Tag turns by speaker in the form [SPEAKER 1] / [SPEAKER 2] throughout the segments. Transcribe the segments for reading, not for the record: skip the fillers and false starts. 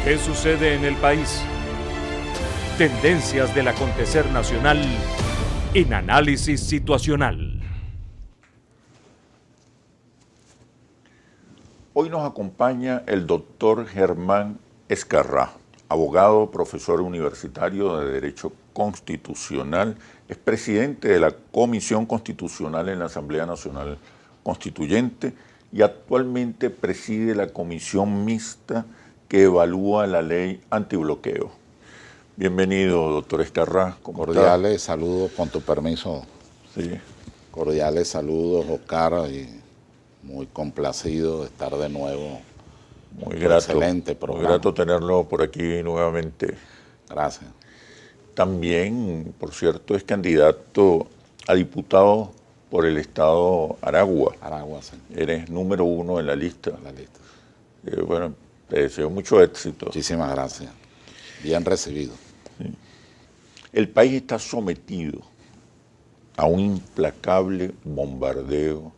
[SPEAKER 1] ¿Qué sucede en el país? Tendencias del acontecer nacional en Análisis Situacional.
[SPEAKER 2] Hoy nos acompaña el doctor Germán Ezcarrá, abogado, profesor universitario de Derecho Constitucional, es presidente de la Comisión Constitucional en la Asamblea Nacional Constituyente y actualmente preside la Comisión Mixta que evalúa la ley antibloqueo. Bienvenido, doctor Ezcarrá.
[SPEAKER 3] Cordiales saludos, con tu permiso.
[SPEAKER 2] Sí.
[SPEAKER 3] Cordiales saludos, Oscar, y muy complacido de estar de nuevo.
[SPEAKER 2] Muy grato.
[SPEAKER 3] Excelente programa.
[SPEAKER 2] Muy grato tenerlo por aquí nuevamente.
[SPEAKER 3] Gracias.
[SPEAKER 2] También, por cierto, es candidato a diputado por el estado Aragua.
[SPEAKER 3] Aragua, sí.
[SPEAKER 2] Eres número 1 en la lista.
[SPEAKER 3] La lista.
[SPEAKER 2] Bueno, te deseo mucho éxito.
[SPEAKER 3] Muchísimas gracias. Bien recibido.
[SPEAKER 2] Sí. El país está sometido a un implacable bombardeo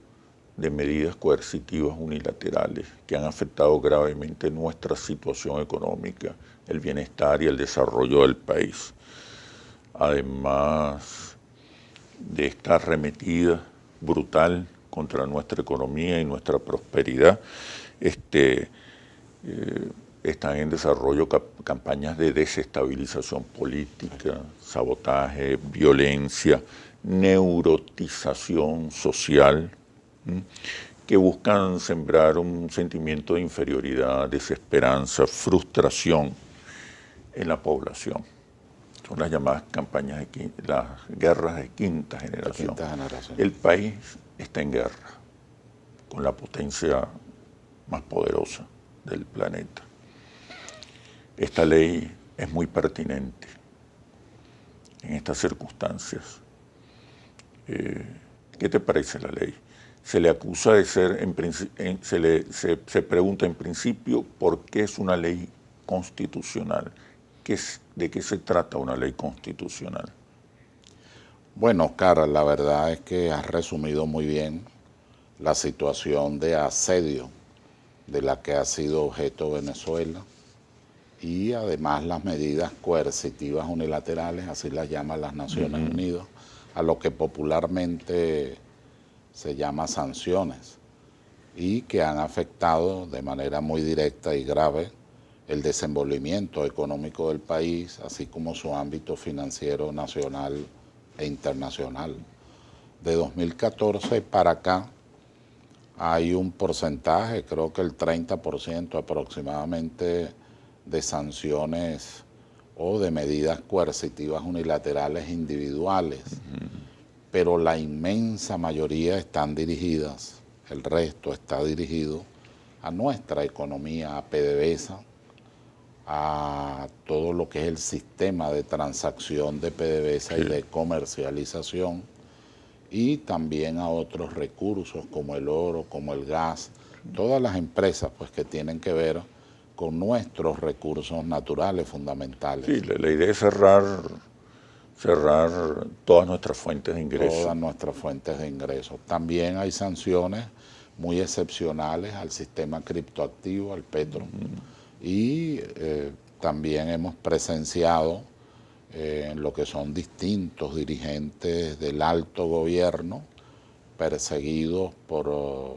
[SPEAKER 2] de medidas coercitivas unilaterales que han afectado gravemente nuestra situación económica, el bienestar y el desarrollo del país. Además de esta arremetida brutal contra nuestra economía y nuestra prosperidad, están en desarrollo campañas de desestabilización política, sabotaje, violencia, neurotización social, que buscan sembrar un sentimiento de inferioridad, desesperanza, frustración en la población. Son las llamadas campañas, las guerras de quinta generación. El país está en guerra con la potencia más poderosa del planeta. Esta ley es muy pertinente en estas circunstancias. ¿Qué te parece la ley? Se le acusa de ser, se pregunta en principio por qué es una ley constitucional. ¿De qué se trata una ley constitucional?
[SPEAKER 3] Bueno, Oscar, la verdad es que has resumido muy bien la situación de asedio de la que ha sido objeto Venezuela y además las medidas coercitivas unilaterales, así las llaman las Naciones Unidas, a lo que popularmente se llama sanciones, y que han afectado de manera muy directa y grave el desenvolvimiento económico del país, así como su ámbito financiero nacional e internacional. De 2014 para acá hay un porcentaje, creo que el 30% aproximadamente, de sanciones o de medidas coercitivas unilaterales individuales, pero la inmensa mayoría están dirigidas, el resto está dirigido a nuestra economía, a PDVSA, a todo lo que es el sistema de transacción de PDVSA y de comercialización, y también a otros recursos como el oro, como el gas, todas las empresas pues que tienen que ver con nuestros recursos naturales fundamentales.
[SPEAKER 2] Sí, la idea es cerrar todas nuestras fuentes de ingresos.
[SPEAKER 3] Todas nuestras fuentes de ingresos. También hay sanciones muy excepcionales al sistema criptoactivo, al petro, y también hemos presenciado en lo que son distintos dirigentes del alto gobierno perseguidos por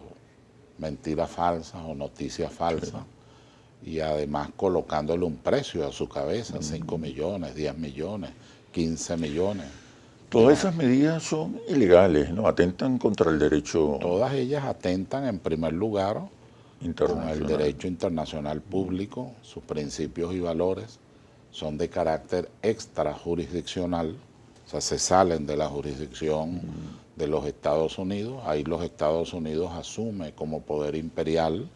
[SPEAKER 3] mentiras falsas o noticias falsas, y además colocándole un precio a su cabeza, 5 millones, 10 millones, 15 millones.
[SPEAKER 2] Todas esas medidas son ilegales, ¿no? Atentan contra el derecho.
[SPEAKER 3] Todas ellas atentan en primer lugar con el derecho internacional público, sus principios y valores son de carácter extrajurisdiccional, o sea, se salen de la jurisdicción de los Estados Unidos. Ahí los Estados Unidos asume como poder imperial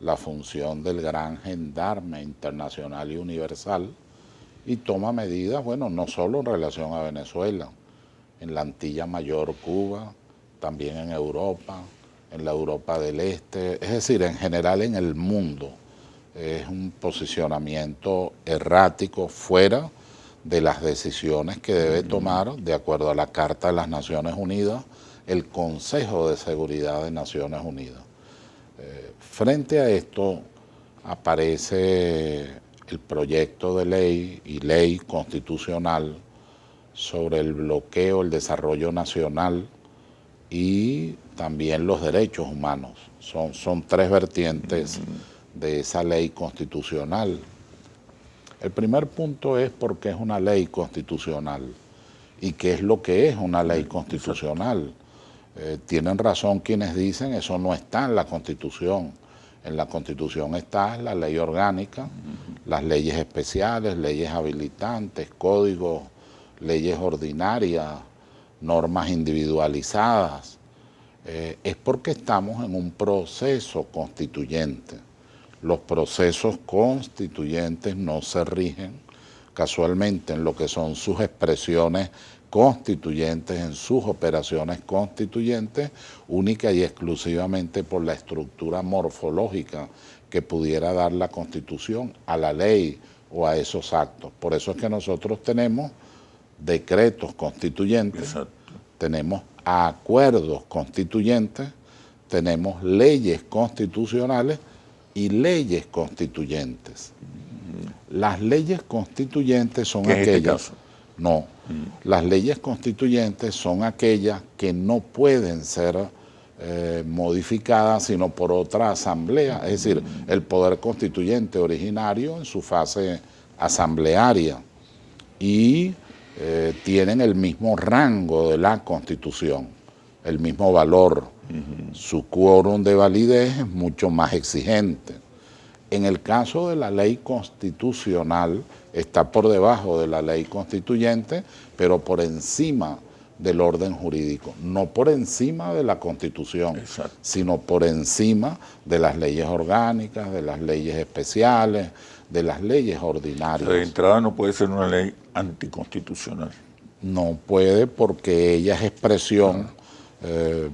[SPEAKER 3] la función del gran gendarme internacional y universal, y toma medidas, bueno, no solo en relación a Venezuela, en la Antilla Mayor, Cuba, también en Europa, en la Europa del Este, es decir, en general en el mundo. Es un posicionamiento errático, fuera de las decisiones que debe tomar, de acuerdo a la Carta de las Naciones Unidas, el Consejo de Seguridad de Naciones Unidas. Frente a esto aparece el proyecto de ley y ley constitucional sobre el bloqueo, el desarrollo nacional y también los derechos humanos. Son tres vertientes de esa ley constitucional. El primer punto es por qué es una ley constitucional y qué es lo que es una ley constitucional. Tienen razón quienes dicen eso no está en la Constitución. En la Constitución está la ley orgánica, las leyes especiales, leyes habilitantes, códigos, leyes ordinarias, normas individualizadas. Es porque estamos en un proceso constituyente. Los procesos constituyentes no se rigen casualmente en lo que son sus expresiones constituyentes, en sus operaciones constituyentes, única y exclusivamente por la estructura morfológica que pudiera dar la Constitución a la ley o a esos actos. Por eso es que nosotros tenemos decretos constituyentes, exacto, tenemos acuerdos constituyentes, tenemos leyes constitucionales y leyes constituyentes. Las leyes constituyentes son aquellas... No, las leyes constituyentes son aquellas que no pueden ser modificadas sino por otra asamblea, es decir, el poder constituyente originario en su fase asamblearia y tienen el mismo rango de la Constitución, el mismo valor. Su quórum de validez es mucho más exigente. En el caso de la ley constitucional, está por debajo de la ley constituyente, pero por encima del orden jurídico, no por encima de la Constitución, exacto, sino por encima de las leyes orgánicas, de las leyes especiales, de las leyes ordinarias.
[SPEAKER 2] De entrada no puede ser una ley anticonstitucional.
[SPEAKER 3] No puede porque ella es expresión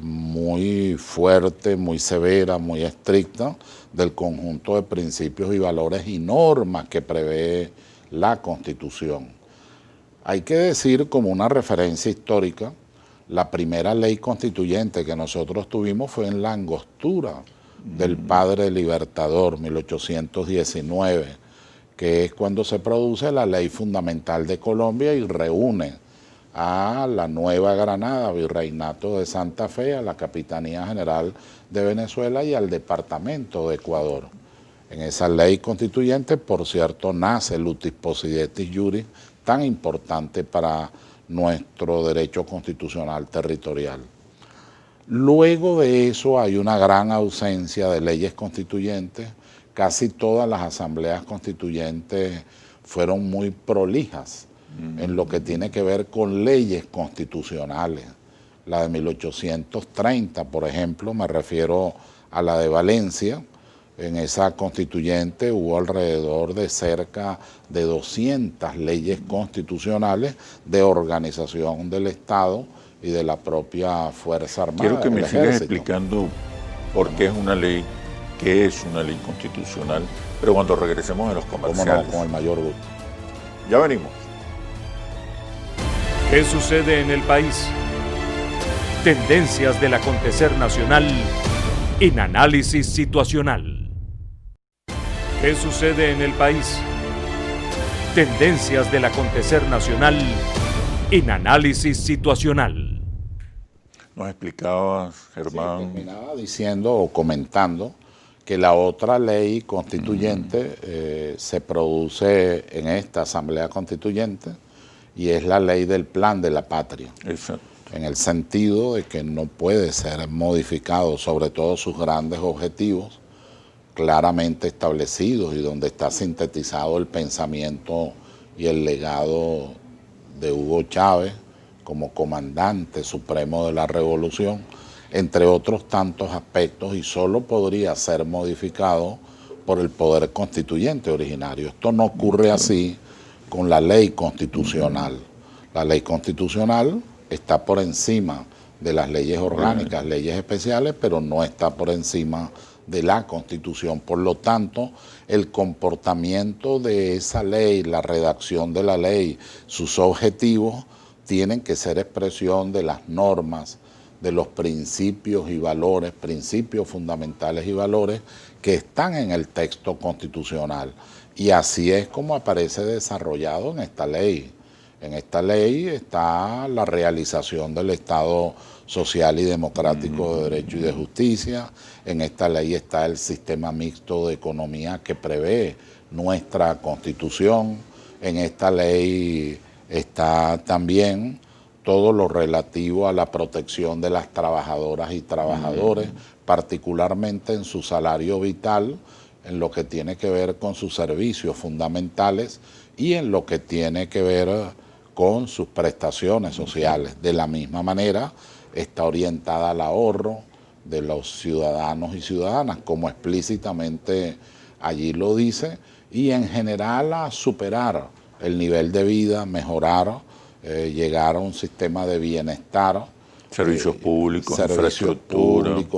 [SPEAKER 3] muy fuerte, muy severa, muy estricta del conjunto de principios y valores y normas que prevé la Constitución. Hay que decir como una referencia histórica, la primera ley constituyente que nosotros tuvimos fue en la Angostura del Padre Libertador, 1819, que es cuando se produce la Ley Fundamental de Colombia y reúne a la Nueva Granada, Virreinato de Santa Fe, a la Capitanía General de Venezuela y al Departamento de Ecuador. En esa ley constituyente, por cierto, nace el utis possidetis juris, tan importante para nuestro derecho constitucional territorial. Luego de eso hay una gran ausencia de leyes constituyentes. Casi todas las asambleas constituyentes fueron muy prolijas en lo que tiene que ver con leyes constitucionales. La de 1830, por ejemplo, me refiero a la de Valencia. En esa constituyente hubo alrededor de cerca de 200 leyes constitucionales de organización del Estado y de la propia Fuerza Armada.
[SPEAKER 2] Quiero que me sigas explicando por qué es una ley, qué es una ley constitucional, pero cuando regresemos a los comerciales.
[SPEAKER 3] No, con el mayor gusto.
[SPEAKER 2] Ya venimos.
[SPEAKER 1] ¿Qué sucede en el país? Tendencias del acontecer nacional en Análisis Situacional. ¿Qué sucede en el país? Tendencias del acontecer nacional en Análisis Situacional.
[SPEAKER 2] Nos explicabas, Germán.
[SPEAKER 3] Sí, terminaba diciendo o comentando que la otra ley constituyente se produce en esta Asamblea Constituyente y es la ley del Plan de la Patria.
[SPEAKER 2] Exacto.
[SPEAKER 3] En el sentido de que no puede ser modificado, sobre todo sus grandes objetivos, claramente establecidos y donde está sintetizado el pensamiento y el legado de Hugo Chávez como comandante supremo de la revolución, entre otros tantos aspectos, y solo podría ser modificado por el poder constituyente originario. Esto no ocurre así con la ley constitucional. La ley constitucional está por encima de las leyes orgánicas, leyes especiales, pero no está por encima de la Constitución. Por lo tanto, el comportamiento de esa ley, la redacción de la ley, sus objetivos, tienen que ser expresión de las normas, de los principios y valores, principios fundamentales y valores que están en el texto constitucional Y así es como aparece desarrollado en esta ley. En esta ley está la realización del Estado social y democrático de derecho y de justicia. En esta ley está el sistema mixto de economía que prevé nuestra Constitución. En esta ley está también todo lo relativo a la protección de las trabajadoras y trabajadores, particularmente en su salario vital, en lo que tiene que ver con sus servicios fundamentales y en lo que tiene que ver con sus prestaciones sociales. De la misma manera está orientada al ahorro de los ciudadanos y ciudadanas, como explícitamente allí lo dice, y en general a superar el nivel de vida, mejorar, llegar a un sistema de bienestar.
[SPEAKER 2] Servicios públicos,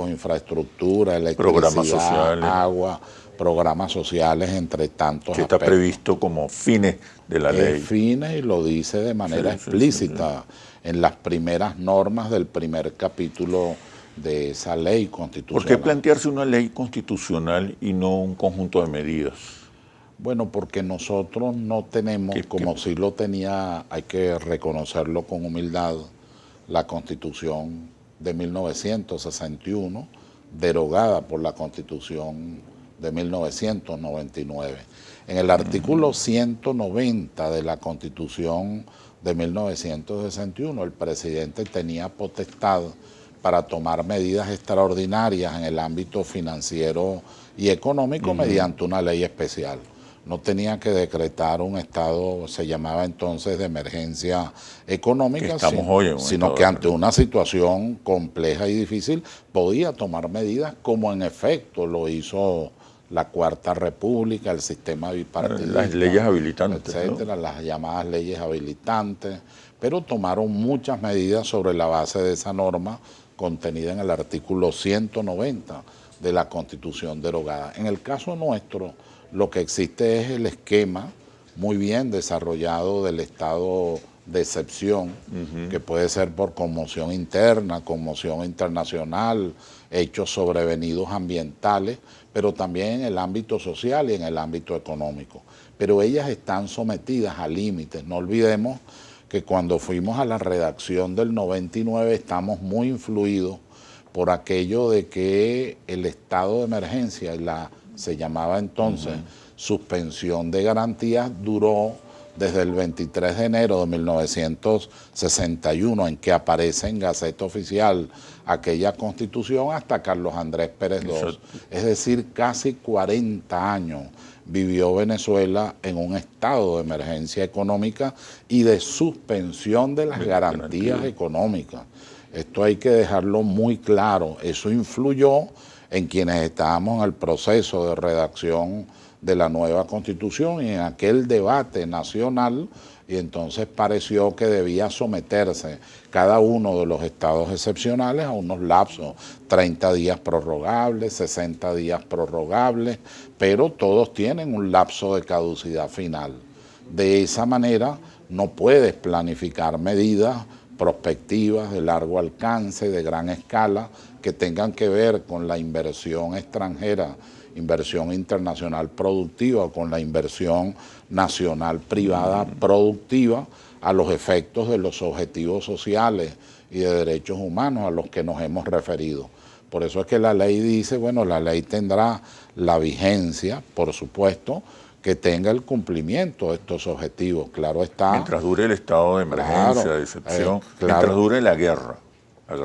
[SPEAKER 3] infraestructura, electricidad,
[SPEAKER 2] programas sociales,
[SPEAKER 3] agua, programas sociales, entre tantos
[SPEAKER 2] que está
[SPEAKER 3] aspectos.
[SPEAKER 2] previsto como fines de la ley.
[SPEAKER 3] Fines, y lo dice de manera explícita en las primeras normas del primer capítulo de esa ley constitucional.
[SPEAKER 2] ¿Por qué plantearse una ley constitucional y no un conjunto de medidas?
[SPEAKER 3] Bueno, porque nosotros no tenemos, como si lo tenía, hay que reconocerlo con humildad, la Constitución de 1961, derogada por la Constitución de 1999. En el artículo 190 de la Constitución de 1961, el presidente tenía potestad para tomar medidas extraordinarias en el ámbito financiero y económico mediante una ley especial. No tenía que decretar un estado, se llamaba entonces de emergencia económica, sino que ante una situación compleja y difícil podía tomar medidas, como en efecto lo hizo la Cuarta República, el sistema bipartidista,
[SPEAKER 2] las leyes habilitantes,
[SPEAKER 3] etcétera, las llamadas leyes habilitantes, pero tomaron muchas medidas sobre la base de esa norma contenida en el artículo 190 de la Constitución derogada. En el caso nuestro, lo que existe es el esquema muy bien desarrollado del estado de excepción, que puede ser por conmoción interna, conmoción internacional, hechos sobrevenidos ambientales, pero también en el ámbito social y en el ámbito económico. Pero ellas están sometidas a límites. No olvidemos que cuando fuimos a la redacción del 99 estamos muy influidos por aquello de que el estado de emergencia, se llamaba entonces suspensión de garantías, duró desde el 23 de enero de 1961, en que aparece en Gaceta Oficial aquella Constitución, hasta Carlos Andrés Pérez II. Es decir, casi 40 años vivió Venezuela en un estado de emergencia económica y de suspensión de las garantías económicas. Esto hay que dejarlo muy claro. Eso influyó en quienes estábamos en el proceso de redacción de la nueva Constitución y en aquel debate nacional, y entonces pareció que debía someterse cada uno de los estados excepcionales a unos lapsos, 30 días prorrogables, 60 días prorrogables, pero todos tienen un lapso de caducidad final. De esa manera no puedes planificar medidas prospectivas de largo alcance, de gran escala, que tengan que ver con la inversión extranjera, inversión internacional productiva, con la inversión nacional privada productiva, a los efectos de los objetivos sociales y de derechos humanos a los que nos hemos referido. Por eso es que la ley dice, bueno, la ley tendrá la vigencia, por supuesto, que tenga el cumplimiento de estos objetivos, claro está.
[SPEAKER 2] Mientras dure el estado de emergencia, de excepción, mientras dure la guerra.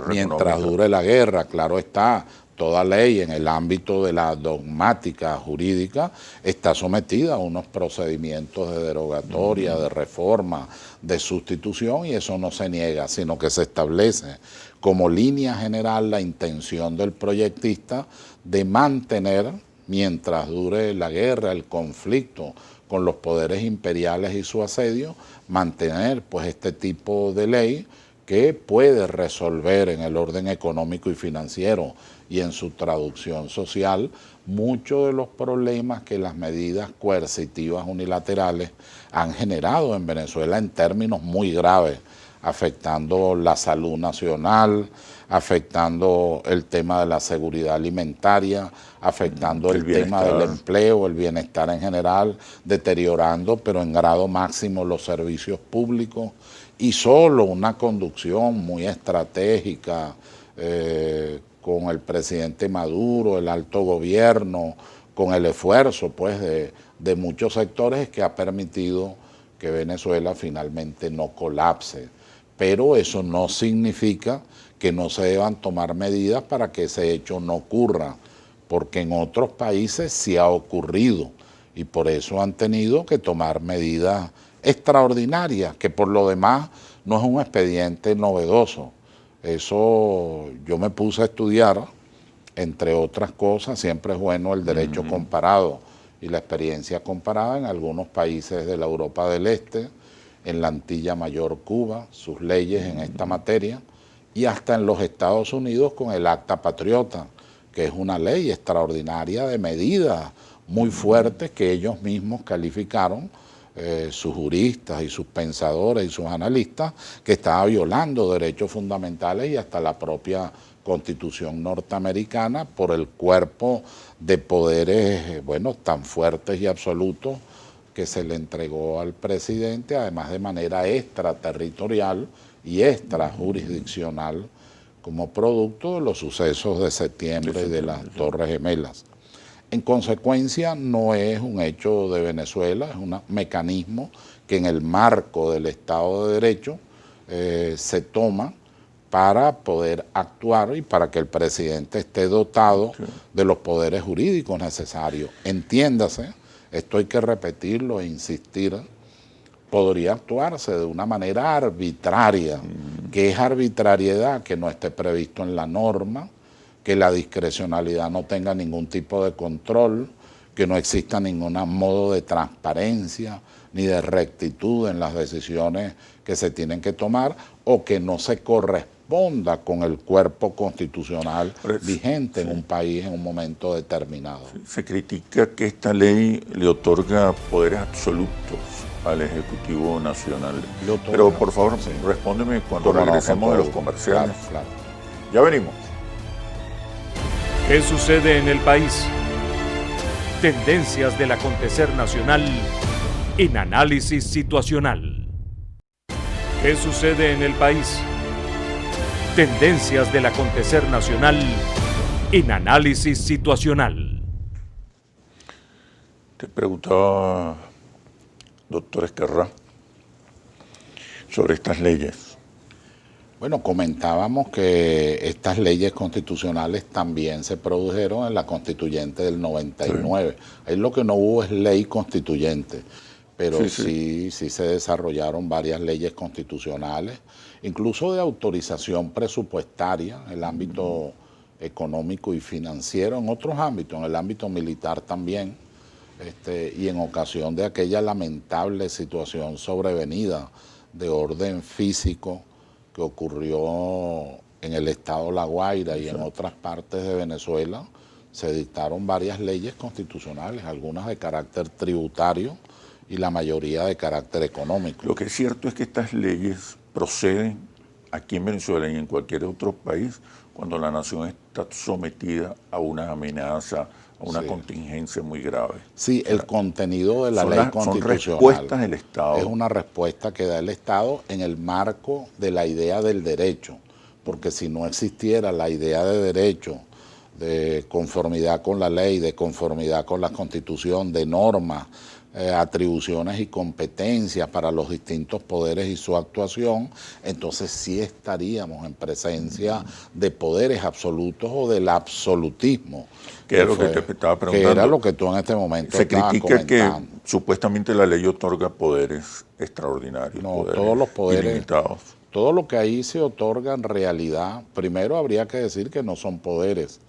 [SPEAKER 3] Mientras dure la guerra, claro está. Toda ley en el ámbito de la dogmática jurídica está sometida a unos procedimientos de derogatoria, de reforma, de sustitución, y eso no se niega, sino que se establece como línea general la intención del proyectista de mantener, mientras dure la guerra, el conflicto con los poderes imperiales y su asedio, mantener pues este tipo de ley que puede resolver en el orden económico y financiero y en su traducción social muchos de los problemas que las medidas coercitivas unilaterales han generado en Venezuela en términos muy graves. afectando la salud nacional, afectando el tema de la seguridad alimentaria, afectando el tema del empleo, el bienestar en general, deteriorando, pero en grado máximo, los servicios públicos, y solo una conducción muy estratégica con el presidente Maduro, el alto gobierno, con el esfuerzo pues de muchos sectores que ha permitido que Venezuela finalmente no colapse. Pero eso no significa que no se deban tomar medidas para que ese hecho no ocurra, porque en otros países sí ha ocurrido y por eso han tenido que tomar medidas extraordinarias, que por lo demás no es un expediente novedoso. Eso yo me puse a estudiar, entre otras cosas, siempre es bueno el derecho comparado y la experiencia comparada en algunos países de la Europa del Este, en la Antilla Mayor Cuba, sus leyes en esta materia, y hasta en los Estados Unidos con el Acta Patriota, que es una ley extraordinaria de medidas muy fuertes que ellos mismos calificaron, sus juristas y sus pensadores y sus analistas, que estaba violando derechos fundamentales y hasta la propia Constitución norteamericana por el cuerpo de poderes, bueno, tan fuertes y absolutos que se le entregó al presidente, además de manera extraterritorial y extrajurisdiccional, como producto de los sucesos de septiembre y de las Torres Gemelas. En consecuencia, no es un hecho de Venezuela, es un mecanismo que en el marco del Estado de Derecho se toma para poder actuar y para que el presidente esté dotado de los poderes jurídicos necesarios. Entiéndase, esto hay que repetirlo e insistir, podría actuarse de una manera arbitraria. ¿Qué es arbitrariedad? Que no esté previsto en la norma, que la discrecionalidad no tenga ningún tipo de control, que no exista ningún modo de transparencia ni de rectitud en las decisiones que se tienen que tomar, o que no se corresponda con el cuerpo constitucional vigente en un país en un momento determinado.
[SPEAKER 2] Se critica que esta ley le otorga poderes absolutos al Ejecutivo Nacional. Pero por favor, respóndeme cuando regresemos de los comerciales.
[SPEAKER 3] Claro.
[SPEAKER 2] Ya venimos.
[SPEAKER 1] ¿Qué sucede en el país? Tendencias del acontecer nacional en Análisis Situacional. ¿Qué sucede en el país? Tendencias del acontecer nacional en Análisis Situacional.
[SPEAKER 2] Te preguntaba, doctor Esquerrá, sobre estas leyes.
[SPEAKER 3] Bueno, comentábamos que estas leyes constitucionales también se produjeron en la constituyente del 99. Ahí lo que no hubo es ley constituyente, pero sí se desarrollaron varias leyes constitucionales, incluso de autorización presupuestaria en el ámbito económico y financiero, en otros ámbitos, en el ámbito militar también, y en ocasión de aquella lamentable situación sobrevenida de orden físico que ocurrió en el estado La Guaira y en otras partes de Venezuela, se dictaron varias leyes constitucionales, algunas de carácter tributario y la mayoría de carácter económico.
[SPEAKER 2] Lo que es cierto es que estas leyes proceden aquí en Venezuela y en cualquier otro país cuando la nación está sometida a una amenaza, a una contingencia muy grave.
[SPEAKER 3] Sí, el contenido de la ley constitucional
[SPEAKER 2] son respuestas del Estado.
[SPEAKER 3] Es una respuesta que da el Estado en el marco de la idea del derecho, porque si no existiera la idea de derecho, de conformidad con la ley, de conformidad con la Constitución, de normas, atribuciones y competencias para los distintos poderes y su actuación, entonces sí estaríamos en presencia de poderes absolutos o del absolutismo.
[SPEAKER 2] Que era lo que te estaba preguntando.
[SPEAKER 3] Que era lo que tú en este momento estabas comentando. Se critica
[SPEAKER 2] que supuestamente la ley otorga poderes extraordinarios.
[SPEAKER 3] No, todos los poderes
[SPEAKER 2] ilimitados.
[SPEAKER 3] Todo lo que ahí se otorga en realidad, primero habría que decir que no son poderes.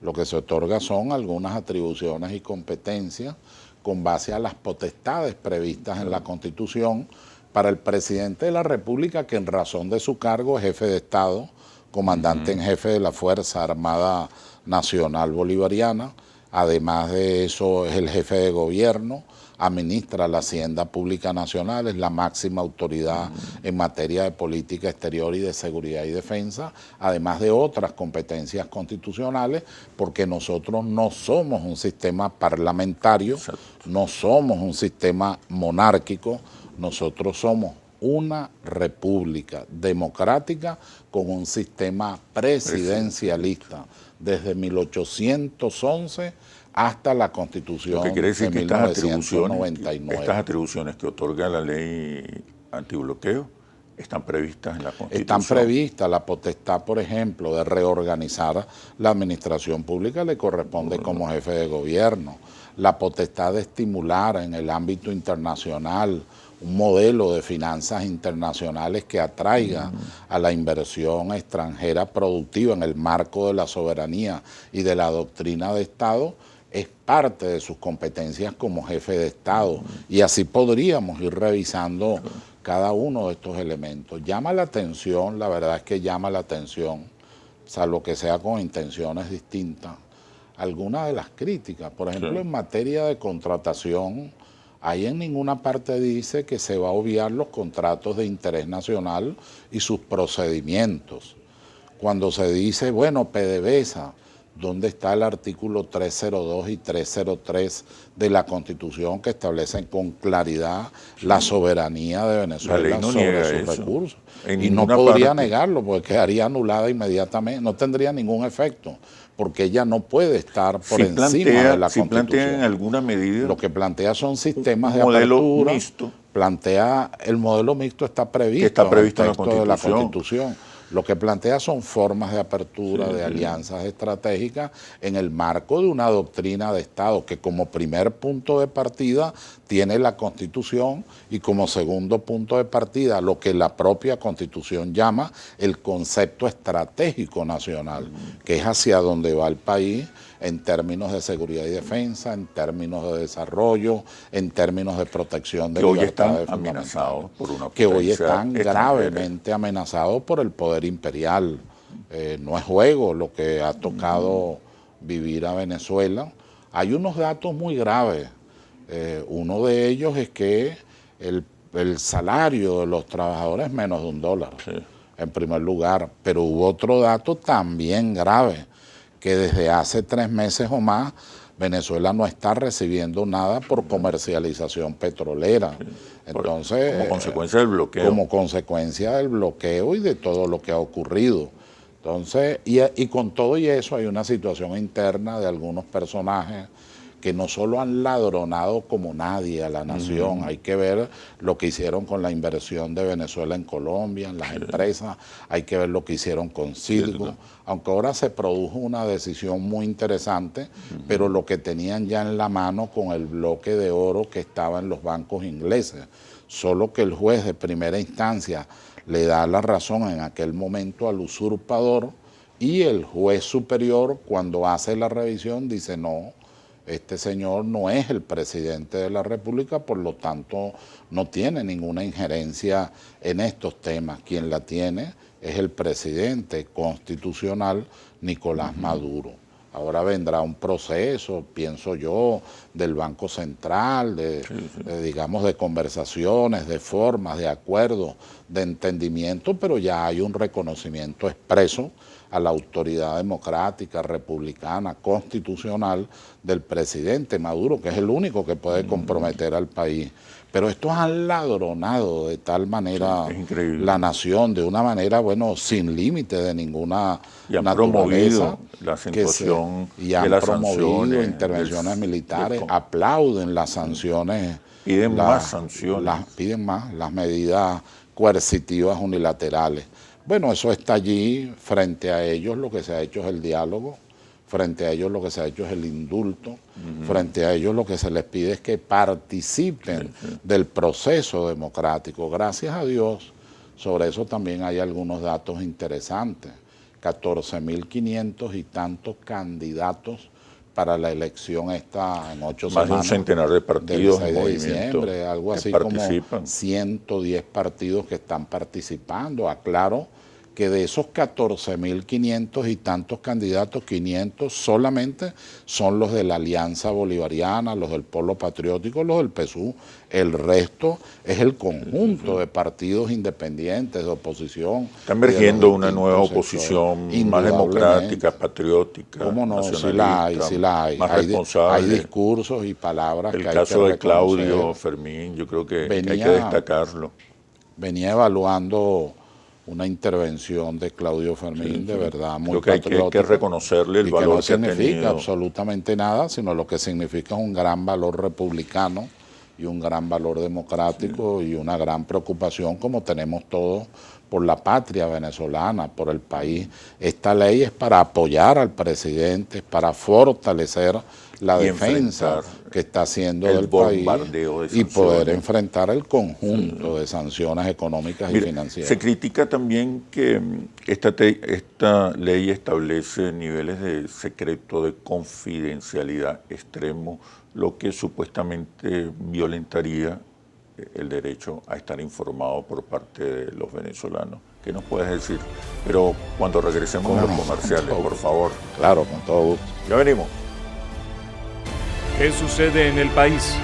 [SPEAKER 3] Lo que se otorga son algunas atribuciones y competencias con base a las potestades previstas en la Constitución para el presidente de la República, que en razón de su cargo es jefe de Estado, comandante en jefe de la Fuerza Armada Nacional Bolivariana, además de eso es el jefe de gobierno, administra la Hacienda Pública Nacional, es la máxima autoridad en materia de política exterior y de seguridad y defensa, además de otras competencias constitucionales, porque nosotros no somos un sistema parlamentario, no somos un sistema monárquico, nosotros somos una república democrática con un sistema presidencialista desde 1811 hasta la Constitución
[SPEAKER 2] Lo que quiere decir
[SPEAKER 3] de
[SPEAKER 2] que
[SPEAKER 3] 1999.
[SPEAKER 2] estas atribuciones que otorga la ley antibloqueo están previstas en la Constitución.
[SPEAKER 3] Están previstas. La potestad, por ejemplo, de reorganizar la administración pública le corresponde como jefe de gobierno. La potestad de estimular en el ámbito internacional un modelo de finanzas internacionales que atraiga a la inversión extranjera productiva en el marco de la soberanía y de la doctrina de Estado, es parte de sus competencias como jefe de Estado. Y así podríamos ir revisando cada uno de estos elementos. Llama la atención, la verdad es que llama la atención, salvo que sea con intenciones distintas, algunas de las críticas. Por ejemplo, en materia de contratación, ahí en ninguna parte dice que se va a obviar los contratos de interés nacional y sus procedimientos. Cuando se dice, bueno, PDVSA, ¿dónde está el artículo 302 y 303 de la Constitución que establecen con claridad la soberanía de Venezuela sobre sus recursos? Y no podría negarlo porque quedaría anulada inmediatamente, no tendría ningún efecto, porque ella no puede estar por encima de la Constitución.
[SPEAKER 2] Plantea en alguna medida.
[SPEAKER 3] Lo que plantea son sistemas de apertura.
[SPEAKER 2] Mixto.
[SPEAKER 3] El modelo mixto está previsto
[SPEAKER 2] en el
[SPEAKER 3] texto de la Constitución. Lo que plantea son formas de apertura, de alianzas estratégicas en el marco de una doctrina de Estado que como primer punto de partida tiene la Constitución y como segundo punto de partida lo que la propia Constitución llama el concepto estratégico nacional, que es hacia donde va el país en términos de seguridad y defensa, en términos de desarrollo, en términos de protección de libertades fundamentales, que hoy están gravemente amenazados por el poder imperial. No es juego lo que ha tocado vivir a Venezuela. Hay unos datos muy graves. Uno de ellos es que el salario de los trabajadores es menos de $1, en primer lugar. Pero hubo otro dato también grave, que desde hace 3 meses o más Venezuela no está recibiendo nada por comercialización petrolera. Entonces,
[SPEAKER 2] como consecuencia del bloqueo.
[SPEAKER 3] Como consecuencia del bloqueo y de todo lo que ha ocurrido. Entonces, y con todo y eso hay una situación interna de algunos personajes que no solo han ladronado como nadie a la nación, hay que ver lo que hicieron con la inversión de Venezuela en Colombia, en las empresas, hay que ver lo que hicieron con Citgo, aunque ahora se produjo una decisión muy interesante, pero lo que tenían ya en la mano con el bloque de oro que estaba en los bancos ingleses, solo que el juez de primera instancia le da la razón en aquel momento al usurpador y el juez superior cuando hace la revisión dice no, este señor no es el presidente de la República, por lo tanto no tiene ninguna injerencia en estos temas. Quien la tiene es el presidente constitucional Nicolás Maduro. Ahora vendrá un proceso, pienso yo, del Banco Central, digamos, de conversaciones, de formas, de acuerdos, de entendimiento, pero ya hay un reconocimiento expreso a la autoridad democrática, republicana, constitucional del presidente Maduro, que es el único que puede comprometer al país. Pero estos han ladronado de tal manera la nación, de una manera, bueno, sin límite de ninguna
[SPEAKER 2] y han
[SPEAKER 3] naturaleza.
[SPEAKER 2] Promovido la acentuación
[SPEAKER 3] y han promovido intervenciones militares, aplauden las sanciones.
[SPEAKER 2] Piden más sanciones.
[SPEAKER 3] Piden más las medidas coercitivas unilaterales. Bueno, eso está allí, frente a ellos lo que se ha hecho es el diálogo, frente a ellos lo que se ha hecho es el indulto, frente a ellos lo que se les pide es que participen del proceso democrático. Gracias a Dios, sobre eso también hay algunos datos interesantes. 14.500 y tantos candidatos para la elección esta en 8 semanas.
[SPEAKER 2] Más de un centenar de partidos
[SPEAKER 3] del 6 de diciembre, algo así como 110 partidos que están participando. Aclaro que de esos 14.500 y tantos candidatos, 500 solamente son los de la Alianza Bolivariana, los del Polo Patriótico, los del PSUV. El resto es el conjunto de partidos independientes, de oposición.
[SPEAKER 2] Está emergiendo una nueva oposición más democrática, patriótica,
[SPEAKER 3] ¿cómo no?
[SPEAKER 2] nacionalista,
[SPEAKER 3] sí la hay.
[SPEAKER 2] más responsable.
[SPEAKER 3] Hay discursos y palabras que hay que reconocer.
[SPEAKER 2] El caso de Claudio Fermín, yo creo que hay que destacarlo.
[SPEAKER 3] Venía evaluando una intervención de Claudio Fermín, de verdad, muy
[SPEAKER 2] patriótica. Creo que hay que reconocerle el valor que ha tenido.
[SPEAKER 3] No significa absolutamente nada, sino lo que significa es un gran valor republicano y un gran valor democrático y una gran preocupación, como tenemos todos, por la patria venezolana, por el país. Esta ley es para apoyar al presidente, para fortalecer la defensa que está haciendo del país y poder enfrentar el conjunto de sanciones económicas y financieras.
[SPEAKER 2] Se critica también que esta ley establece niveles de secreto, de confidencialidad extremo, lo que supuestamente violentaría el derecho a estar informado por parte de los venezolanos. ¿Qué nos puedes decir? Pero cuando regresemos a los comerciales, por favor.
[SPEAKER 3] Claro, con todo gusto.
[SPEAKER 2] Ya venimos.
[SPEAKER 1] ¿Qué sucede en el país?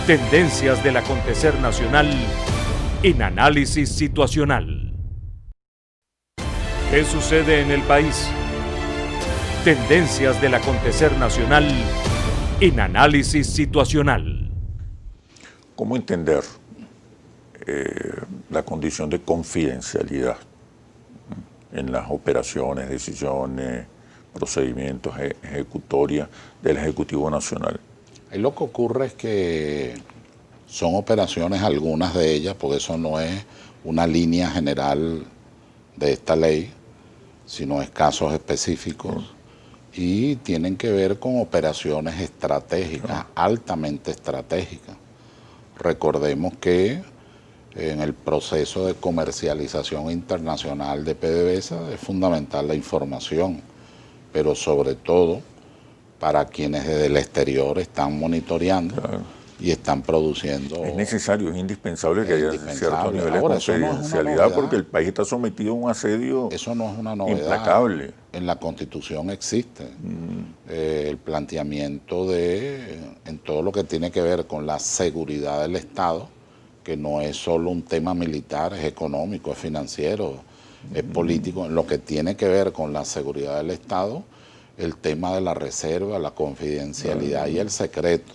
[SPEAKER 1] Tendencias del acontecer nacional en análisis situacional. ¿Qué sucede en el país? Tendencias del acontecer nacional en análisis situacional.
[SPEAKER 2] ¿Cómo entender la condición de confidencialidad en las operaciones, decisiones, procedimientos ejecutorias del Ejecutivo Nacional?
[SPEAKER 3] Ahí lo que ocurre es que son operaciones, algunas de ellas, porque eso no es una línea general de esta ley, sino es casos específicos, y tienen que ver con operaciones estratégicas, altamente estratégicas. Recordemos que en el proceso de comercialización internacional de PDVSA es fundamental la información, pero sobre todo para quienes desde el exterior están monitoreando y están produciendo.
[SPEAKER 2] Es necesario, es indispensable que haya cierto nivel de confidencialidad porque el país está sometido a un asedio.
[SPEAKER 3] Eso no es una novedad.
[SPEAKER 2] Implacable.
[SPEAKER 3] En la Constitución existe el planteamiento en todo lo que tiene que ver con la seguridad del Estado, que no es solo un tema militar, es económico, es financiero, es político. En lo que tiene que ver con la seguridad del Estado, el tema de la reserva, la confidencialidad y el secreto.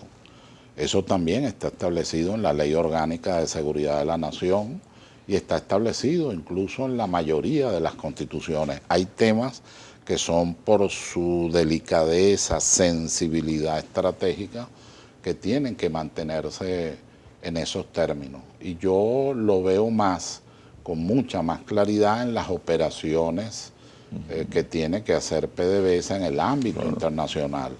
[SPEAKER 3] Eso también está establecido en la Ley Orgánica de Seguridad de la Nación y está establecido incluso en la mayoría de las constituciones. Hay temas que son por su delicadeza, sensibilidad estratégica, que tienen que mantenerse en esos términos. Y yo lo veo con mucha más claridad en las operaciones que tiene que hacer PDVSA en el ámbito internacional.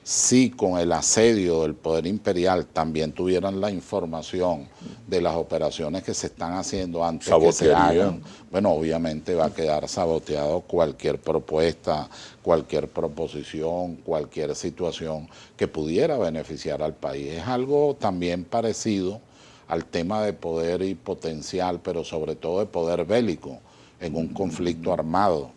[SPEAKER 3] Si con el asedio del poder imperial también tuvieran la información de las operaciones que se están haciendo antes que se hagan, bueno, obviamente va a quedar saboteado cualquier propuesta, cualquier proposición, cualquier situación que pudiera beneficiar al país. Es algo también parecido al tema de poder y potencial, pero sobre todo de poder bélico en un conflicto armado.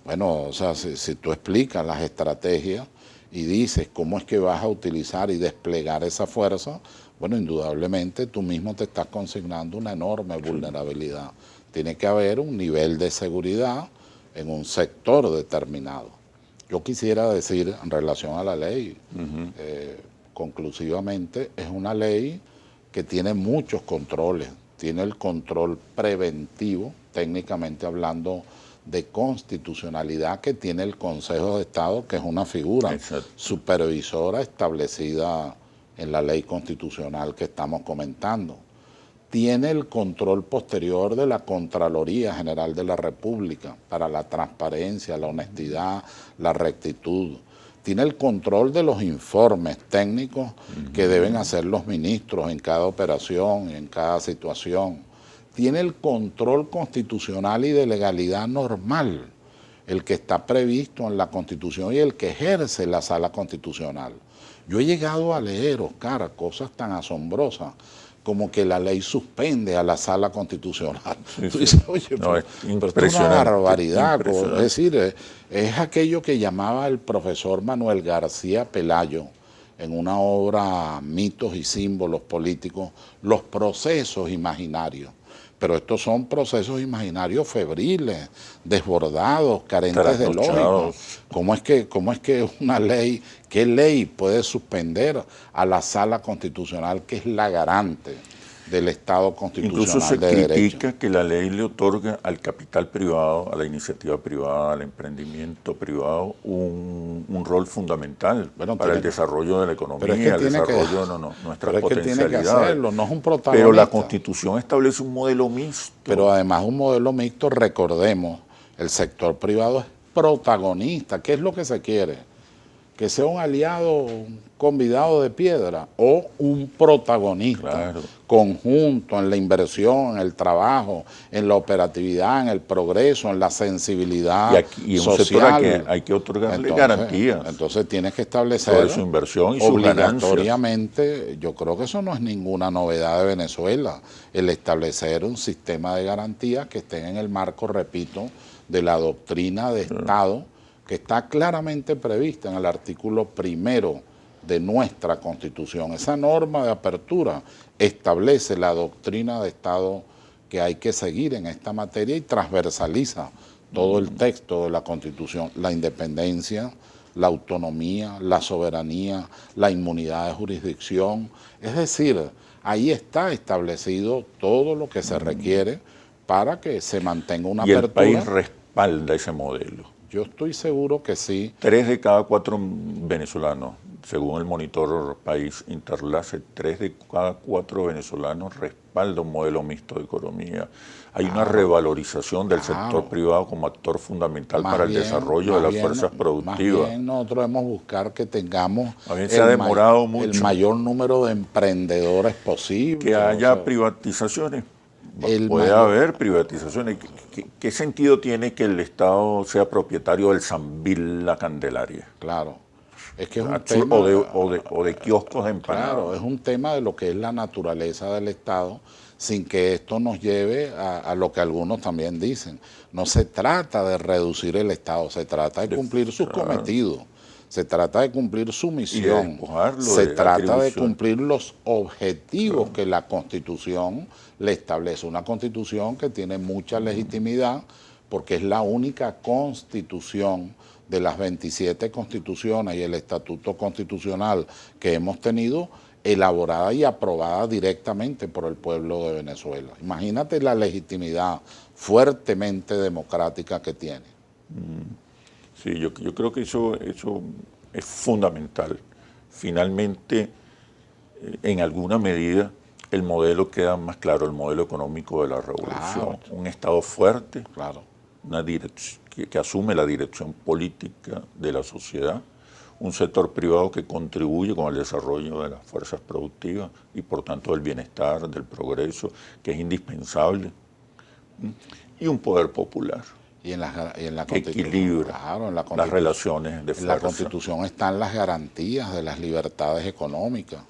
[SPEAKER 3] Bueno, o sea, si tú explicas las estrategias y dices cómo es que vas a utilizar y desplegar esa fuerza, bueno, indudablemente tú mismo te estás consignando una enorme vulnerabilidad. Tiene que haber un nivel de seguridad en un sector determinado. Yo quisiera decir en relación a la ley, conclusivamente, es una ley que tiene muchos controles. Tiene el control preventivo, técnicamente hablando, de constitucionalidad que tiene el Consejo de Estado, que es una figura supervisora establecida en la ley constitucional que estamos comentando. Tiene el control posterior de la Contraloría General de la República para la transparencia, la honestidad, la rectitud. Tiene el control de los informes técnicos que deben hacer los ministros en cada operación, en cada situación. Tiene el control constitucional y de legalidad normal, el que está previsto en la Constitución y el que ejerce la Sala Constitucional. Yo he llegado a leer, Oscar, cosas tan asombrosas como que la ley suspende a la sala constitucional.
[SPEAKER 2] Sí,
[SPEAKER 3] Tú dices, oye,
[SPEAKER 2] no, es
[SPEAKER 3] pero esto es una barbaridad. Es decir, es aquello que llamaba el profesor Manuel García Pelayo en una obra Mitos y Símbolos Políticos, los procesos imaginarios. Pero estos son procesos imaginarios febriles, desbordados, carentes de lógica. ¿Cómo es que una ley, qué ley puede suspender a la sala constitucional que es la garante del Estado constitucional
[SPEAKER 2] incluso se
[SPEAKER 3] de
[SPEAKER 2] critica
[SPEAKER 3] derecho?
[SPEAKER 2] que la ley le otorga al capital privado, a la iniciativa privada, al emprendimiento privado, un rol fundamental para el desarrollo de la economía, el desarrollo de nuestras potencialidades.
[SPEAKER 3] Tiene que hacerlo, no es un protagonista.
[SPEAKER 2] Pero la Constitución establece un modelo mixto.
[SPEAKER 3] Pero además un modelo mixto, recordemos, el sector privado es protagonista. ¿Qué es lo que se quiere? Que sea un aliado, un convidado de piedra o un protagonista conjunto en la inversión, en el trabajo, en la operatividad, en el progreso, en la sensibilidad
[SPEAKER 2] y un
[SPEAKER 3] social.
[SPEAKER 2] sector hay que otorgarle garantías.
[SPEAKER 3] Entonces tienes que establecer
[SPEAKER 2] sobre su inversión y sus ganancias.
[SPEAKER 3] Obligatoriamente, yo creo que eso no es ninguna novedad de Venezuela, el establecer un sistema de garantías que estén en el marco, repito, de la doctrina de Estado, que está claramente prevista en el artículo 1 de nuestra Constitución. Esa norma de apertura establece la doctrina de Estado que hay que seguir en esta materia y transversaliza todo el texto de la Constitución, la independencia, la autonomía, la soberanía, la inmunidad de jurisdicción. Es decir, ahí está establecido todo lo que se requiere para que se mantenga una apertura.
[SPEAKER 2] Y el país respalda ese modelo.
[SPEAKER 3] Yo estoy seguro que sí.
[SPEAKER 2] 3 de cada 4 venezolanos, según el monitor País Interlace, 3 de cada 4 venezolanos respaldan un modelo mixto de economía. Hay una revalorización del sector privado como actor fundamental para el desarrollo de las fuerzas productivas.
[SPEAKER 3] Más bien nosotros debemos buscar que tengamos
[SPEAKER 2] se ha demorado mucho
[SPEAKER 3] el mayor número de emprendedores posible.
[SPEAKER 2] Que haya privatizaciones. Puede haber privatizaciones. ¿Qué sentido tiene que el Estado sea propietario del Sambil La Candelaria?
[SPEAKER 3] Claro. Es que es un tema,
[SPEAKER 2] o de kioscos de empanadas.
[SPEAKER 3] Claro, es un tema de lo que es la naturaleza del Estado, sin que esto nos lleve a lo que algunos también dicen. No se trata de reducir el Estado, se trata de cumplir sus cometidos. Se trata de cumplir su misión, se trata de cumplir los objetivos que la Constitución le establece. Una Constitución que tiene mucha legitimidad porque es la única Constitución de las 27 constituciones y el Estatuto Constitucional que hemos tenido elaborada y aprobada directamente por el pueblo de Venezuela. Imagínate la legitimidad fuertemente democrática que tiene.
[SPEAKER 2] Sí, yo creo que eso es fundamental. Finalmente, en alguna medida, el modelo queda más claro, el modelo económico de la revolución. Claro. Un Estado fuerte, una que asume la dirección política de la sociedad, un sector privado que contribuye con el desarrollo de las fuerzas productivas y por tanto del bienestar, del progreso, que es indispensable, y un poder popular.
[SPEAKER 3] Y en la
[SPEAKER 2] que equilibra las relaciones de fuerza.
[SPEAKER 3] En la Constitución están las garantías de las libertades económicas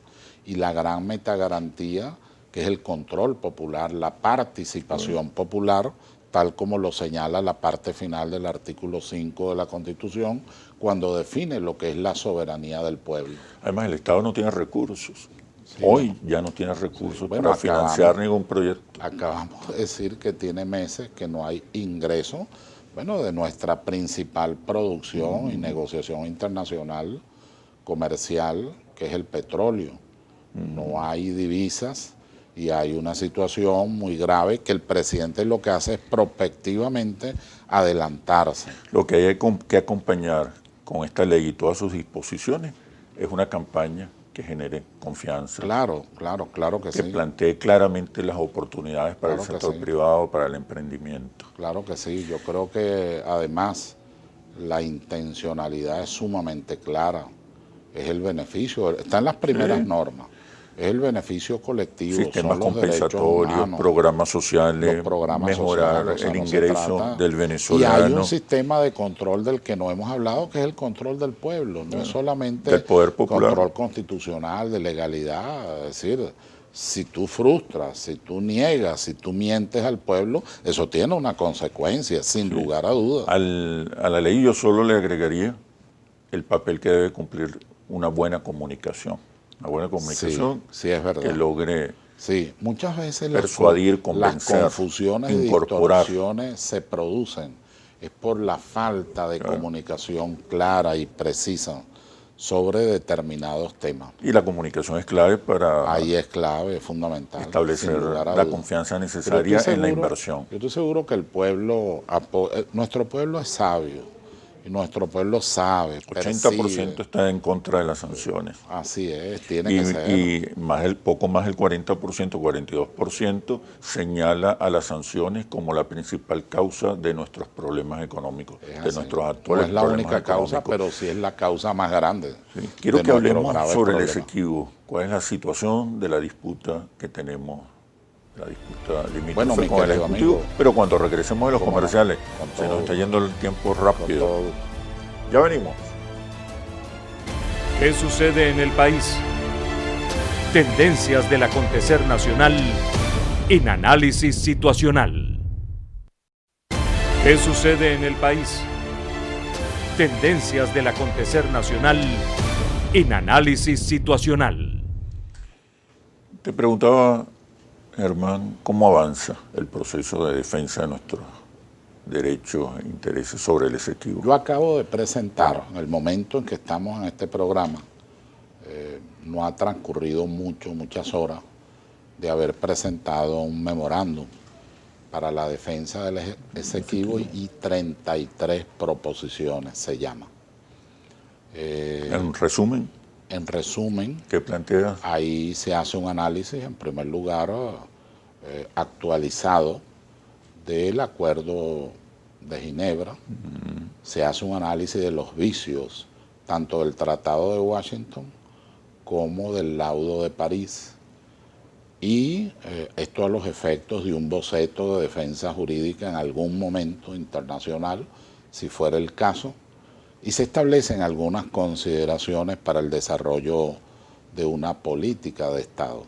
[SPEAKER 3] y la gran metagarantía que es el control popular, la participación popular, tal como lo señala la parte final del artículo 5 de la Constitución, cuando define lo que es la soberanía del pueblo.
[SPEAKER 2] Además, el Estado no tiene recursos. Sí, hoy ya no tiene recursos para financiar ningún proyecto.
[SPEAKER 3] Acabamos de decir que tiene meses que no hay ingreso, de nuestra principal producción y negociación internacional comercial, que es el petróleo. No hay divisas y hay una situación muy grave que el presidente lo que hace es prospectivamente adelantarse.
[SPEAKER 2] Lo que hay que acompañar con esta ley y todas sus disposiciones es una campaña que genere confianza.
[SPEAKER 3] Claro que sí.
[SPEAKER 2] Que plantee claramente las oportunidades para el sector privado, para el emprendimiento.
[SPEAKER 3] Claro que sí. Yo creo que además la intencionalidad es sumamente clara. Es el beneficio, está en las primeras normas. Es el beneficio colectivo,
[SPEAKER 2] sistemas compensatorios, programas sociales, mejorar el ingreso del venezolano.
[SPEAKER 3] Y hay un sistema de control del que no hemos hablado, que es el control del pueblo, no es solamente
[SPEAKER 2] del poder popular,
[SPEAKER 3] control constitucional, de legalidad, es decir, si tú frustras, si tú niegas, si tú mientes al pueblo, eso tiene una consecuencia, sin lugar a dudas.
[SPEAKER 2] A la ley yo solo le agregaría el papel que debe cumplir una buena comunicación. Una buena comunicación
[SPEAKER 3] sí, es verdad.
[SPEAKER 2] que logre
[SPEAKER 3] muchas veces
[SPEAKER 2] persuadir, convencer,
[SPEAKER 3] las confusiones
[SPEAKER 2] incorporar.
[SPEAKER 3] y distorsiones se producen. Es por la falta de comunicación clara y precisa sobre determinados temas.
[SPEAKER 2] Y la comunicación es clave para...
[SPEAKER 3] Ahí es clave, es fundamental.
[SPEAKER 2] Establecer la confianza necesaria en la inversión.
[SPEAKER 3] Yo estoy seguro que el pueblo, nuestro pueblo es sabio. Y nuestro pueblo sabe,
[SPEAKER 2] 80% está en contra de las sanciones.
[SPEAKER 3] Así es, tiene que ser.
[SPEAKER 2] Y poco más del 40%, 42%, señala a las sanciones como la principal causa de nuestros problemas económicos, de nuestros actuales problemas.
[SPEAKER 3] No es la única causa, pero sí es la causa más grande.
[SPEAKER 2] Sí. Quiero que hablemos sobre el Esequibo. ¿Cuál es la situación de la disputa que tenemos? La disputa limítrofe con el Ejecutivo, pero cuando regresemos de los comerciales, se nos está yendo el tiempo rápido. Ya venimos.
[SPEAKER 1] ¿Qué sucede en el país? Tendencias del acontecer nacional en análisis situacional. ¿Qué sucede en el país? Tendencias del acontecer nacional en análisis situacional.
[SPEAKER 2] Te preguntaba, Germán, ¿cómo avanza el proceso de defensa de nuestros derechos e intereses sobre el Esequibo?
[SPEAKER 3] Yo acabo de presentar, en el momento en que estamos en este programa, no ha transcurrido muchas horas de haber presentado un memorándum para la defensa del Esequibo y 33 proposiciones se llama.
[SPEAKER 2] En resumen.
[SPEAKER 3] En resumen,
[SPEAKER 2] ¿qué plantea?
[SPEAKER 3] Ahí se hace un análisis, en primer lugar, actualizado del Acuerdo de Ginebra. Se hace un análisis de los vicios, tanto del Tratado de Washington como del Laudo de París. Y esto a los efectos de un boceto de defensa jurídica en algún momento internacional, si fuera el caso. Y se establecen algunas consideraciones para el desarrollo de una política de Estado.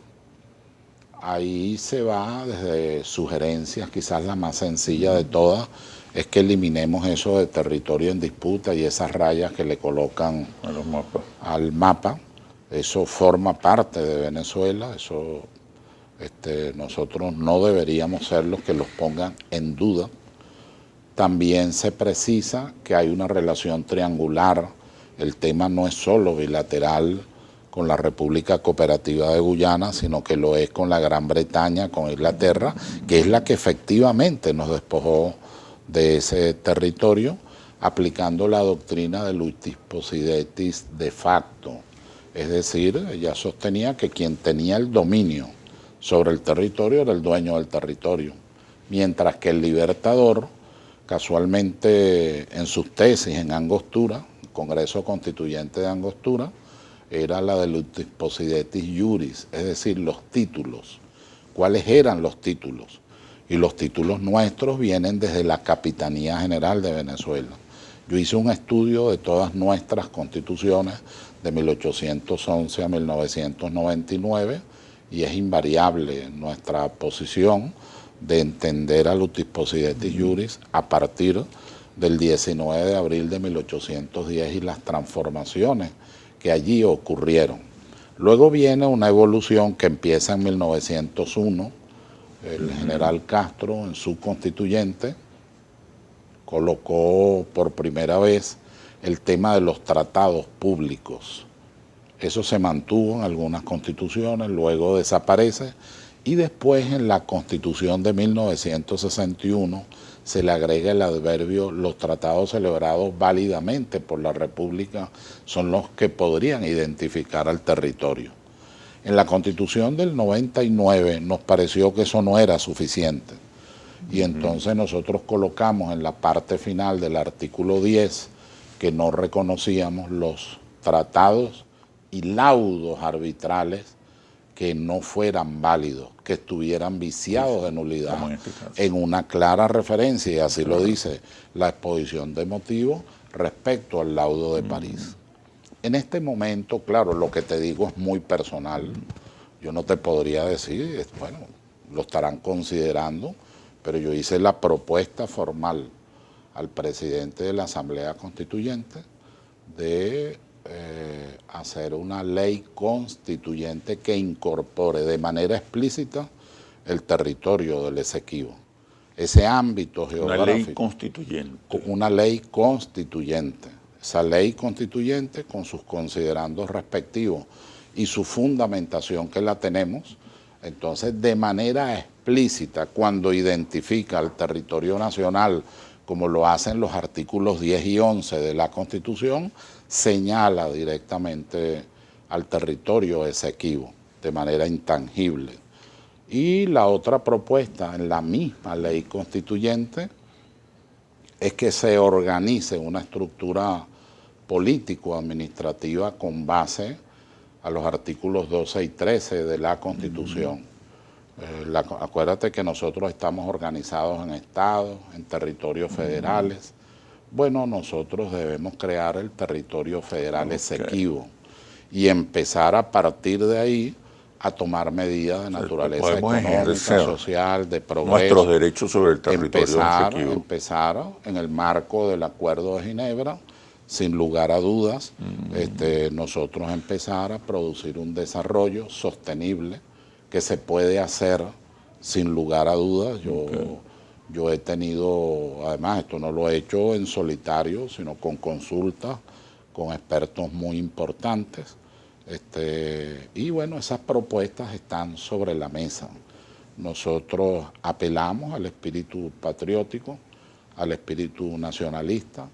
[SPEAKER 3] Ahí se va desde sugerencias, quizás la más sencilla de todas, es que eliminemos eso de territorio en disputa y esas rayas que le colocan al mapa. Eso forma parte de Venezuela, eso nosotros no deberíamos ser los que los pongan en duda. También se precisa que hay una relación triangular, el tema no es solo bilateral con la República Cooperativa de Guyana, sino que lo es con la Gran Bretaña, con Inglaterra, que es la que efectivamente nos despojó de ese territorio, aplicando la doctrina del iutis possidetis de facto. Es decir, ella sostenía que quien tenía el dominio sobre el territorio era el dueño del territorio, mientras que el libertador, casualmente en sus tesis en Angostura, Congreso Constituyente de Angostura, era la del iutis possidetis iuris, es decir, los títulos. ¿Cuáles eran los títulos? Y los títulos nuestros vienen desde la Capitanía General de Venezuela. Yo hice un estudio de todas nuestras constituciones de 1811 a 1999 y es invariable nuestra posición de entender al iutis possidetis iuris a partir del 19 de abril de 1810 y las transformaciones que allí ocurrieron. Luego viene una evolución que empieza en 1901, el general Castro en su constituyente colocó por primera vez el tema de los tratados públicos. Eso se mantuvo en algunas constituciones, luego desaparece y después en la Constitución de 1961 se le agrega el adverbio los tratados celebrados válidamente por la República son los que podrían identificar al territorio. En la Constitución del 99 nos pareció que eso no era suficiente y entonces nosotros colocamos en la parte final del artículo 10 que no reconocíamos los tratados y laudos arbitrales que no fueran válidos, que estuvieran viciados de nulidad, en una clara referencia, y así lo dice la exposición de motivos respecto al laudo de París. En este momento, claro, lo que te digo es muy personal, Yo no te podría decir, bueno, lo estarán considerando, pero yo hice la propuesta formal al presidente de la Asamblea Constituyente de hacer una ley constituyente que incorpore de manera explícita el territorio del Esequibo, ese ámbito geográfico.
[SPEAKER 2] Una ley constituyente.
[SPEAKER 3] Una ley constituyente. Esa ley constituyente con sus considerandos respectivos y su fundamentación que la tenemos, entonces de manera explícita cuando identifica al territorio nacional como lo hacen los artículos 10 y 11 de la Constitución, señala directamente al territorio Esequibo de manera intangible. Y la otra propuesta en la misma ley constituyente es que se organice una estructura político-administrativa con base a los artículos 12 y 13 de la Constitución. Acuérdate que nosotros estamos organizados en estados, en territorios federales. Bueno, nosotros debemos crear el territorio federal Esequibo y empezar a partir de ahí a tomar medidas de naturaleza económica, social, de progreso.
[SPEAKER 2] Nuestros derechos sobre el territorio Esequibo.
[SPEAKER 3] Empezar en el marco del Acuerdo de Ginebra, sin lugar a dudas, nosotros empezar a producir un desarrollo sostenible que se puede hacer sin lugar a dudas. Yo he tenido, además esto no lo he hecho en solitario, sino con consultas con expertos muy importantes. Y bueno, esas propuestas están sobre la mesa. Nosotros apelamos al espíritu patriótico, al espíritu nacionalista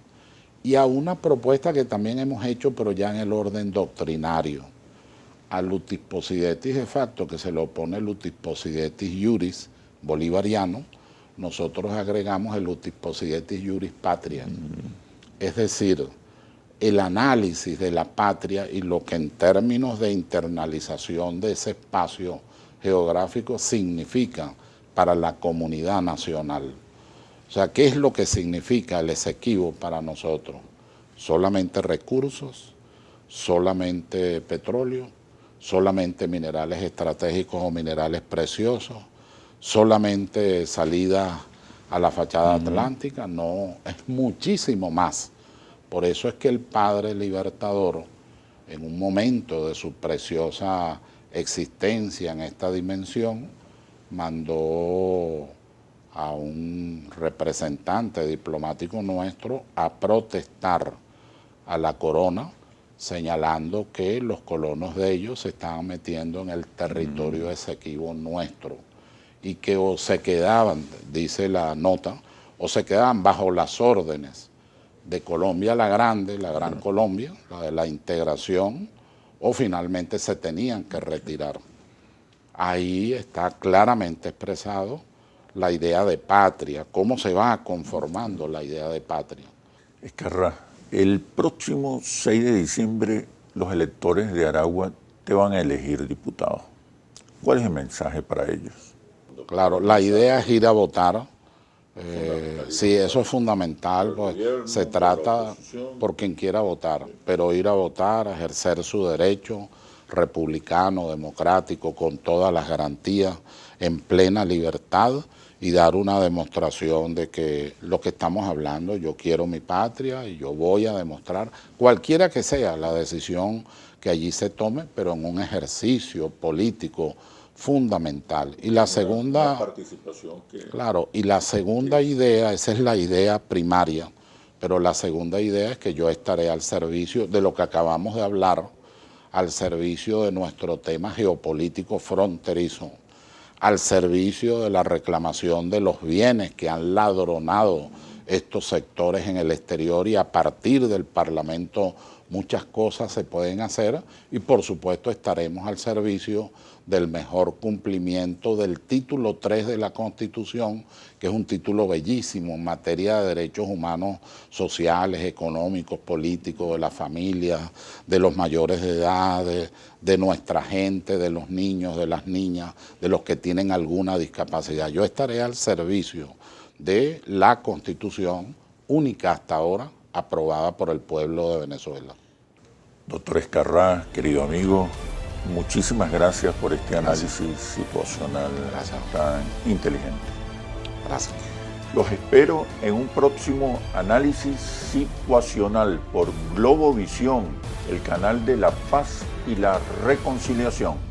[SPEAKER 3] y a una propuesta que también hemos hecho, pero ya en el orden doctrinario, al utis possidetis de facto, que se le opone el utis possidetis iuris bolivariano. Nosotros agregamos el utis possidetis iuris patria, es decir, el análisis de la patria y lo que en términos de internalización de ese espacio geográfico significa para la comunidad nacional. O sea, ¿qué es lo que significa el Esequibo para nosotros? Solamente recursos, solamente petróleo, solamente minerales estratégicos o minerales preciosos, solamente salida a la fachada atlántica. No, es muchísimo más. Por eso es que el Padre Libertador, en un momento de su preciosa existencia en esta dimensión, mandó a un representante diplomático nuestro a protestar a la corona, señalando que los colonos de ellos se estaban metiendo en el territorio Esequibo nuestro y que o se quedaban, dice la nota, o se quedaban bajo las órdenes de Colombia la Grande, la Gran Colombia, la de la integración, o finalmente se tenían que retirar. Ahí está claramente expresado la idea de patria, cómo se va conformando la idea de patria.
[SPEAKER 2] Ezcarrá, el próximo 6 de diciembre los electores de Aragua te van a elegir diputado. ¿Cuál es el mensaje para ellos?
[SPEAKER 3] Claro, la idea es ir a votar. Sí, eso es fundamental, pues, se trata por quien quiera votar, pero ir a votar, ejercer su derecho republicano, democrático, con todas las garantías, en plena libertad, y dar una demostración de que lo que estamos hablando, yo quiero mi patria y yo voy a demostrar, cualquiera que sea la decisión que allí se tome, pero en un ejercicio político fundamental. Y la segunda,
[SPEAKER 2] participación que...
[SPEAKER 3] Claro, y la segunda idea, esa es la idea primaria, pero la segunda idea es que yo estaré al servicio de lo que acabamos de hablar, al servicio de nuestro tema geopolítico fronterizo, al servicio de la reclamación de los bienes que han ladronado estos sectores en el exterior, y a partir del Parlamento muchas cosas se pueden hacer, y por supuesto estaremos al servicio del mejor cumplimiento del título 3 de la Constitución, que es un título bellísimo en materia de derechos humanos, sociales, económicos, políticos, de la familia, de los mayores de edad, de nuestra gente, de los niños, de las niñas, de los que tienen alguna discapacidad. Yo estaré al servicio de la Constitución única hasta ahora aprobada por el pueblo de Venezuela.
[SPEAKER 2] Doctor Ezcarrá, querido amigo, Muchísimas gracias por este análisis situacional tan inteligente.
[SPEAKER 3] Gracias.
[SPEAKER 2] Los espero en un próximo análisis situacional por Globovisión, el canal de la paz y la reconciliación.